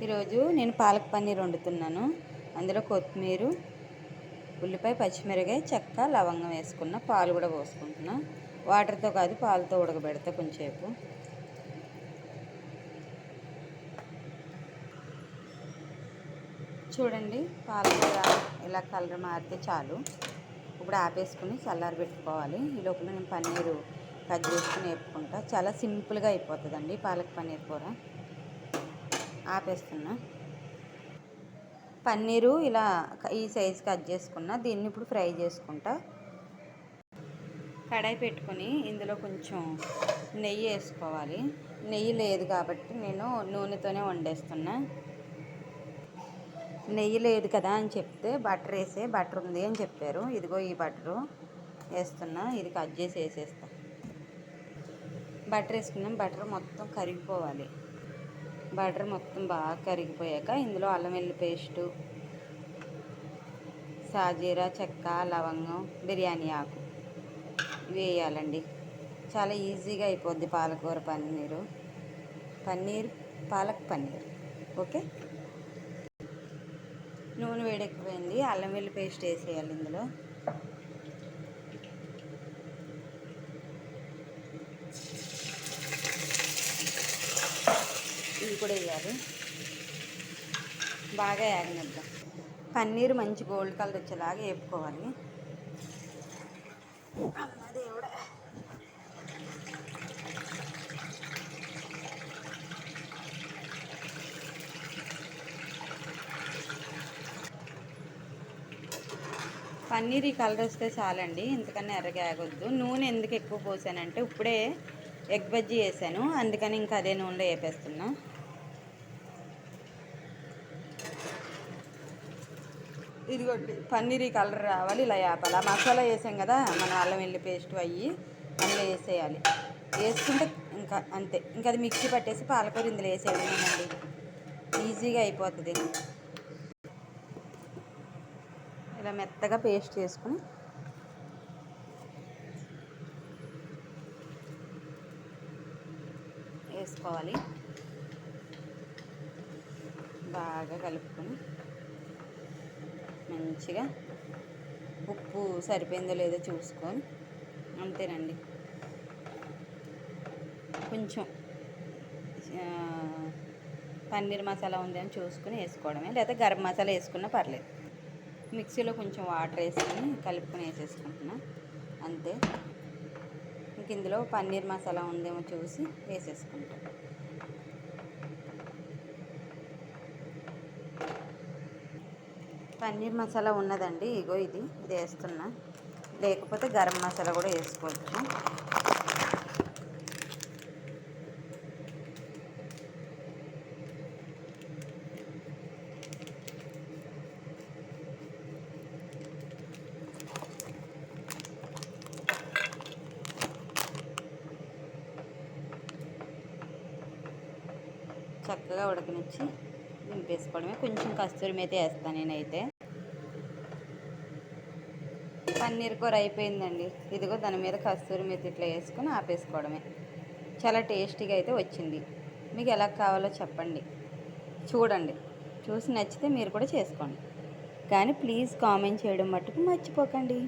ఈరోజు నేను పాలక్ పన్నీర్ వండుతున్నాను. అందులో కొత్తిమీర, ఉల్లిపాయ, పచ్చిమిరపకాయ, చెక్క, లవంగం వేసుకున్న, పాలు కూడా పోసుకుంటున్నా. వాటర్తో కాదు, పాలతో ఉడకబెడతా కొంచెంసేపు. చూడండి, పాలు ఇలా కలర్ మారితే చాలు. ఇప్పుడు ఆపేసుకుని చల్లారి పెట్టుకోవాలి. ఈ లోపల నేను పన్నీరు కట్ చేసుకుని వేపుకుంటా. చాలా సింపుల్గా అయిపోతుందండి పాలక్ పన్నీర్ కూర. ఆపేస్తున్నా. పన్నీరు ఇలా ఈ సైజు కట్ చేసుకున్నా. దీన్ని ఇప్పుడు ఫ్రై చేసుకుంటా. కడాయి పెట్టుకొని ఇందులో కొంచెం నెయ్యి వేసుకోవాలి. నెయ్యి లేదు కాబట్టి నేను నూనెతోనే వండేస్తున్నా. నెయ్యి లేదు కదా అని చెప్తే బటర్ ఉంది అని చెప్పారు. ఇదిగో ఈ బటరు వేస్తున్నా. ఇది కట్ చేసి వేసేస్తా. బటర్ వేసుకున్నాం. బటర్ మొత్తం కరిగిపోవాలి. బటర్ మొత్తం బాగా కరిగిపోయాక ఇందులో అల్లం వెల్లుల్లి పేస్టు, సాజీరా, చెక్క, లవంగం, బిర్యానీ ఆకు ఇవి వేయాలండి. చాలా ఈజీగా అయిపోద్ది పాలకూర పాలక్ పన్నీర్. ఓకే, నూనె వేడెక్కిపోయింది. అల్లం వెల్లుల్లి పేస్ట్ వేసేయాలి. ఇందులో ఇవి కూడా వేయాలి. బాగా యాగనిద్దాం. పన్నీర్ మంచి గోల్డ్ కలర్ వచ్చేలాగా వేపుకోవాలి. దేవుడా, పన్నీర్ ఈ కలర్ వస్తే చాలండి, ఇంతకన్నా ఎర్రగా ఆగొద్దు. నూనె ఎందుకు ఎక్కువ పోసానంటే ఇప్పుడే ఎగ్ బజ్జీ వేసాను, అందుకని ఇంకా అదే నూనెలో వేపేస్తున్నా. ఇదిగోండి, పన్నీర్ ఈ కలర్ రావాలి, ఇలా వేపాలి. ఆ మసాలా వేసాం కదా, మనం అల్లం వెల్లుల్లి పేస్ట్ అందులో వేసేయాలి. వేసుకుంటే ఇంకా అంతే. ఇంకా అది మిక్సీ పట్టేసి పాలకూర ఇందులో వేసేయడమేనండి. ఈజీగా అయిపోతుంది. ఇలా మెత్తగా పేస్ట్ చేసుకుని వేసుకోవాలి. బాగా కలుపుకొని మంచిగా ఉప్పు సరిపోయిందో లేదో చూసుకొని, అంతేనండి. కొంచెం పన్నీర్ మసాలా ఉందని చూసుకుని వేసుకోవడమే, లేదా గరం మసాలా వేసుకున్నా పర్లేదు. మిక్సీలో కొంచెం వాటర్ వేసుకొని కలుపుకొని వేసేసుకుంటున్నా, అంతే. ఇంక ఇందులో పన్నీర్ మసాలా ఉందేమో చూసి వేసేసుకుంటాం. పన్నీర్ మసాలా ఉన్నదండి, ఇగో ఇది వేస్తున్నా. లేకపోతే గరం మసాలా కూడా వేసుకోవచ్చు. చక్కగా ఉడకనిచ్చి దింపేసుకోవడమే. కొంచెం కస్తూరి మేతి వేస్తాను నేనైతే. పన్నీర్ కూర అయిపోయిందండి. ఇదిగో దాని మీద కస్తూరి మేతి ఇట్లా వేసుకొని ఆపేసుకోవడమే. చాలా టేస్టీగా అయితే వచ్చింది. మీకు ఎలా కావాలో చెప్పండి, చూడండి. చూసి నచ్చితే మీరు కూడా చేసుకోండి. కానీ ప్లీజ్ కామెంట్ చేయడం మట్టుకు మర్చిపోకండి.